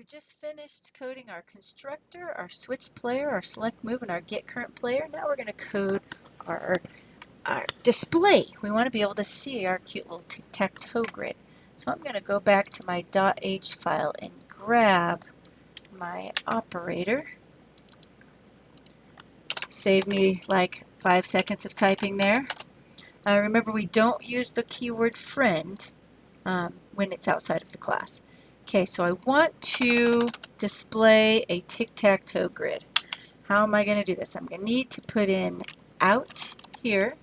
just finished coding our constructor, our switch player, our select move, and our get current player. Now we're going to code our, our display. We want to be able to see our cute little tic-tac-toe grid. So I'm going to go back to my .h file and grab my operator. Save me like 5 seconds of typing there. Remember, we don't use the keyword friend when it's outside of the class. Okay, so I want to display a tic-tac-toe grid. How am I going to do this? I'm going to need to put in out here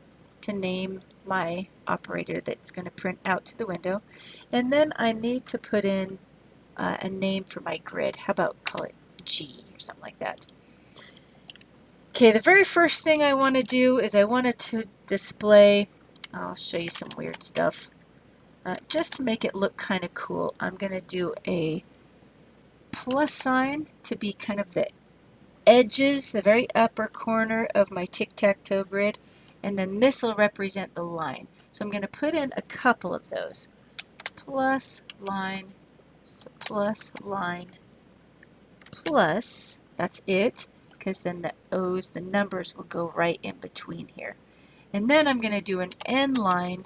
to name my operator that's going to print out to the window. And then I need to put in a name for my grid. How about call it G or something like that. Okay, the very first thing I want to do is I wanted to display, I'll show you some weird stuff. Just to make it look kind of cool, I'm going to do a plus sign to be kind of the edges, the very upper corner of my tic-tac-toe grid, and then this will represent the line. So I'm going to put in a couple of those. Plus line, so plus line, plus, that's it, because then the O's, the numbers will go right in between here. And then I'm going to do an end line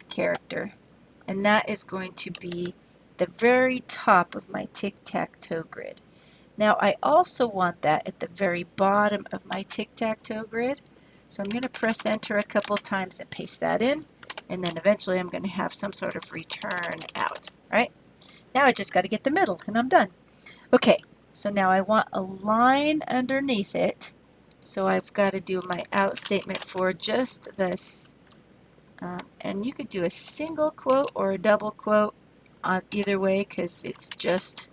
character, and that is going to be the very top of my tic-tac-toe grid. Now I also want that at the very bottom of my tic-tac-toe grid, so I'm going to press enter a couple times and paste that in, and then eventually I'm going to have some sort of return out, right? Now I just got to get the middle and I'm done. Okay, so now I want a line underneath it, so I've got to do my out statement for just this. And you could do a single quote or a double quote on either way because it's just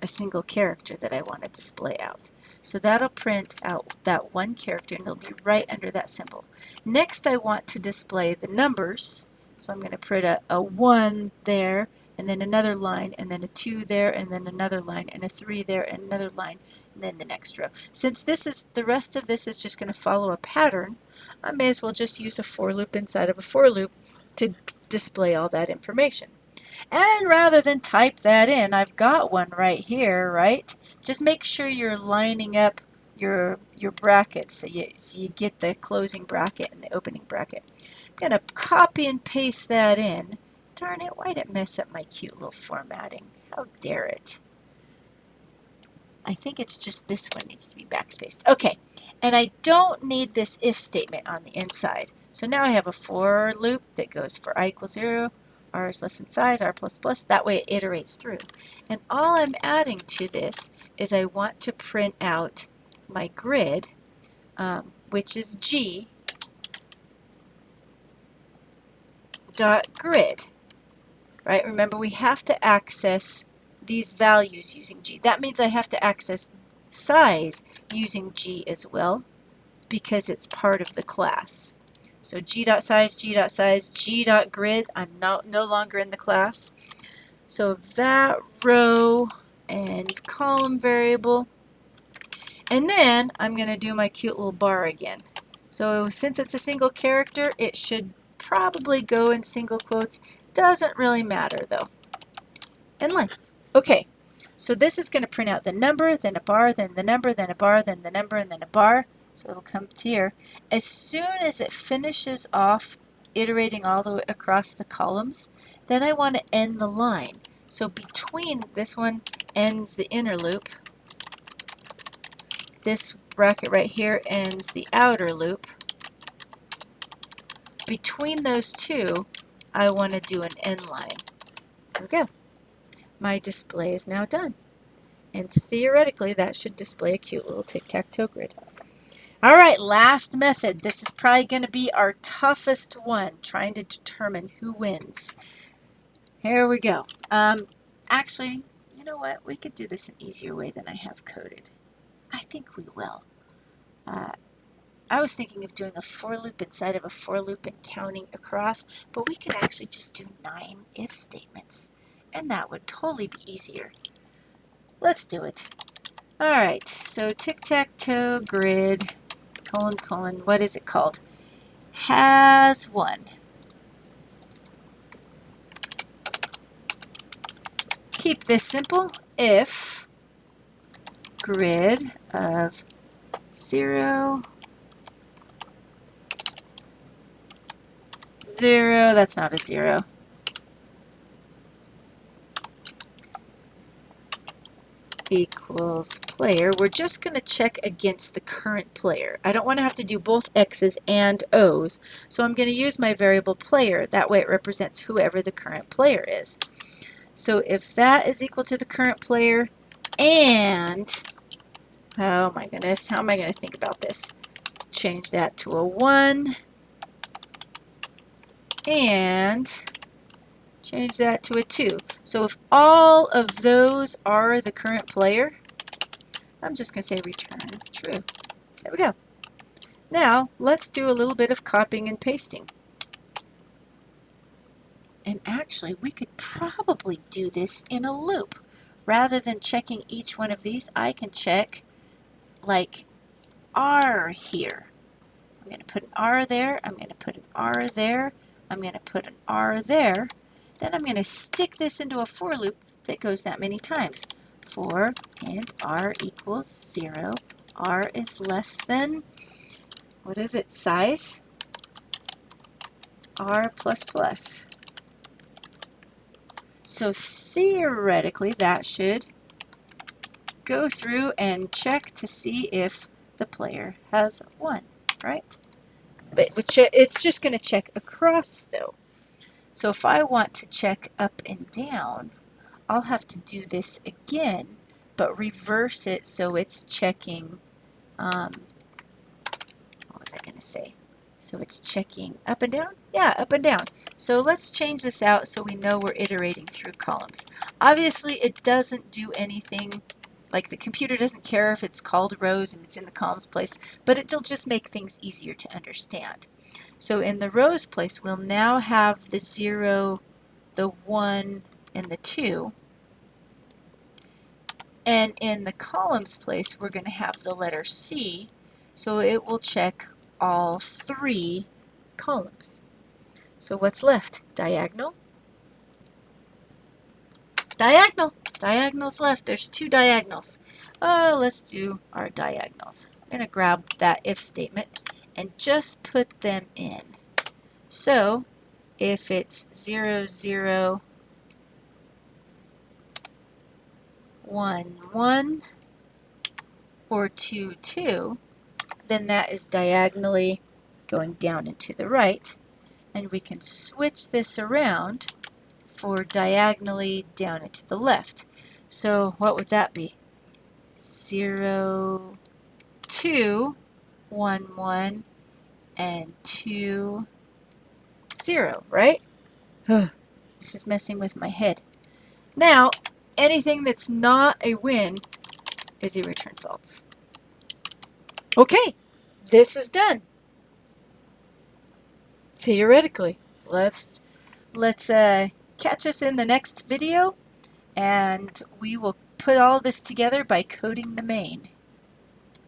a single character that I want to display out. So that'll print out that one character and it'll be right under that symbol. Next I want to display the numbers. So I'm going to put a 1 there and then another line and then a 2 there and then another line and a 3 there and another line and then the next row. Since this is the rest of this is just going to follow a pattern, I may as well just use a for loop inside of a for loop to display all that information. And rather than type that in, I've got one right here, right? Just make sure you're lining up your brackets so you get the closing bracket and the opening bracket. I'm going to copy and paste that in. Darn it, why'd it mess up my cute little formatting? How dare it? I think it's just this one needs to be backspaced. Okay, and I don't need this if statement on the inside. So now I have a for loop that goes for I equals 0, r is less than size, r plus plus. That way it iterates through. And all I'm adding to this is I want to print out my grid, which is G dot grid. Right? Remember, we have to access these values using G. That means I have to access size using G as well because it's part of the class. So G.size, G.size, G.grid, I'm no longer in the class. So that row and column variable. And then I'm going to do my cute little bar again. So since it's a single character, it should probably go in single quotes. Doesn't really matter though. And line. Okay, so this is going to print out the number, then a bar, then the number, then a bar, then the number, and then a bar. So it'll come to here. As soon as it finishes off iterating all the way across the columns, then I want to end the line. So between this one ends the inner loop. This bracket right here ends the outer loop. Between those two, I want to do an end line. There we go. My display is now done. And theoretically, that should display a cute little tic-tac-toe grid. All right, last method. This is probably going to be our toughest one, trying to determine who wins. Here we go. Actually, you know what? We could do this an easier way than I have coded. I think we will. I was thinking of doing a for loop inside of a for loop and counting across, but we could actually just do 9 if statements, and that would totally be easier. Let's do it. All right, so tic-tac-toe grid, colon, colon, what is it called? Has 1. Keep this simple, if grid of 0, 0, that's not a 0, equals player, we're just going to check against the current player. I don't want to have to do both X's and O's, so I'm going to use my variable player. That way it represents whoever the current player is. So if that is equal to the current player and, oh my goodness, how am I going to think about this? Change that to a 1 and change that to a 2. So if all of those are the current player, I'm just going to say return true. There we go. Now let's do a little bit of copying and pasting. And actually we could probably do this in a loop. Rather than checking each one of these, I can check like R here. I'm going to put an R there, I'm going to put an R there, I'm going to put an R there. Then I'm going to stick this into a for loop that goes that many times. For int R equals 0, R is less than, what is it, size? R plus plus. So theoretically that should go through and check to see if the player has won, right? But it's just going to check across though. So if I want to check up and down, I'll have to do this again, but reverse it so it's checking, what was I going to say? So it's checking up and down? Yeah, up and down. So let's change this out so we know we're iterating through columns. Obviously it doesn't do anything, like the computer doesn't care if it's called rows and it's in the columns place, but it'll just make things easier to understand. So in the rows place, we'll now have the 0, the 1, and the 2. And in the columns place, we're going to have the letter C, so it will check all 3 columns. So what's left? Diagonal. Diagonal. Diagonals left. There's 2 diagonals. Oh, let's do our diagonals. I'm going to grab that if statement and just put them in. So if it's 0, 0, 1, 1, or 2, 2, then that is diagonally going down and to the right. And we can switch this around for diagonally down and to the left. So what would that be? 0, 2, 1, 1, and 2, 0, right? This is messing with my head. Now, anything that's not a win is a return false. Okay, this is done. Theoretically, let's catch us in the next video, and we will put all this together by coding the main.